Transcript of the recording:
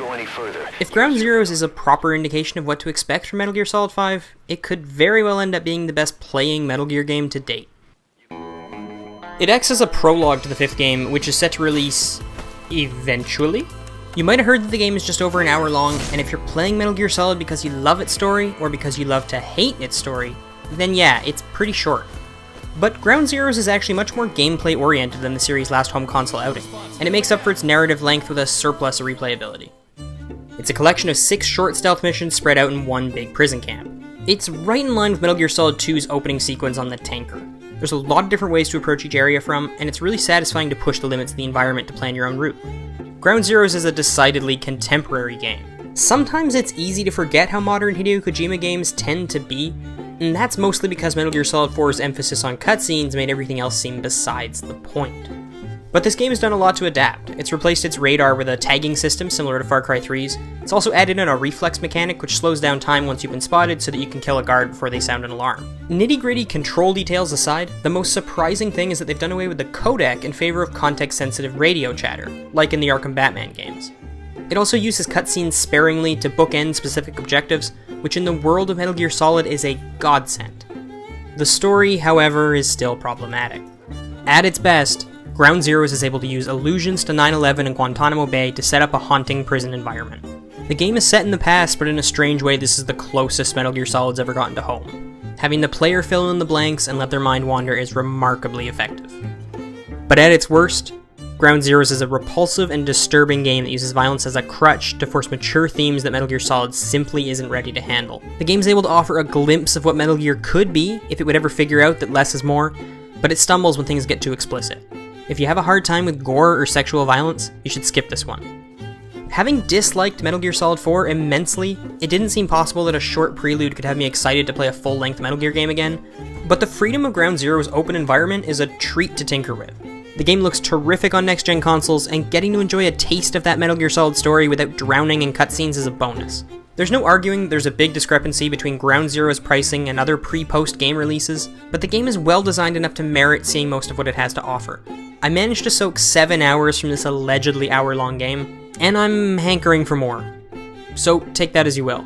go any further. If Ground Zeroes is a proper indication of what to expect from Metal Gear Solid 5, it could very well end up being the best playing Metal Gear game to date. It acts as a prologue to the 5th game, which is set to release eventually. You might have heard that the game is just over an hour long, and if you're playing Metal Gear Solid because you love its story, or because you love to hate its story, then yeah, it's pretty short. But Ground Zeroes is actually much more gameplay oriented than the series' last home console outing, and it makes up for its narrative length with a surplus of replayability. It's a collection of 6 short stealth missions spread out in one big prison camp. It's right in line with Metal Gear Solid 2's opening sequence on the tanker. There's a lot of different ways to approach each area from, and it's really satisfying to push the limits of the environment to plan your own route. Ground Zeroes is a decidedly contemporary game. Sometimes it's easy to forget how modern Hideo Kojima games tend to be, and that's mostly because Metal Gear Solid 4's emphasis on cutscenes made everything else seem besides the point. But this game has done a lot to adapt. It's replaced its radar with a tagging system similar to Far Cry 3's. It's also added in a reflex mechanic which slows down time once you've been spotted so that you can kill a guard before they sound an alarm. Nitty-gritty control details aside, the most surprising thing is that they've done away with the codec in favor of context-sensitive radio chatter, like in the Arkham Batman games. It also uses cutscenes sparingly to bookend specific objectives, which in the world of Metal Gear Solid is a godsend. The story, however, is still problematic. At its best, Ground Zeroes is able to use allusions to 9/11 and Guantanamo Bay to set up a haunting prison environment. The game is set in the past, but in a strange way this is the closest Metal Gear Solid's ever gotten to home. Having the player fill in the blanks and let their mind wander is remarkably effective. But at its worst, Ground Zeroes is a repulsive and disturbing game that uses violence as a crutch to force mature themes that Metal Gear Solid simply isn't ready to handle. The game's able to offer a glimpse of what Metal Gear could be if it would ever figure out that less is more, but it stumbles when things get too explicit. If you have a hard time with gore or sexual violence, you should skip this one. Having disliked Metal Gear Solid 4 immensely, it didn't seem possible that a short prelude could have me excited to play a full-length Metal Gear game again, but the freedom of Ground Zero's open environment is a treat to tinker with. The game looks terrific on next-gen consoles, and getting to enjoy a taste of that Metal Gear Solid story without drowning in cutscenes is a bonus. There's no arguing there's a big discrepancy between Ground Zero's pricing and other pre-post game releases, but the game is well designed enough to merit seeing most of what it has to offer. I managed to soak 7 hours from this allegedly hour-long game, and I'm hankering for more. So take that as you will.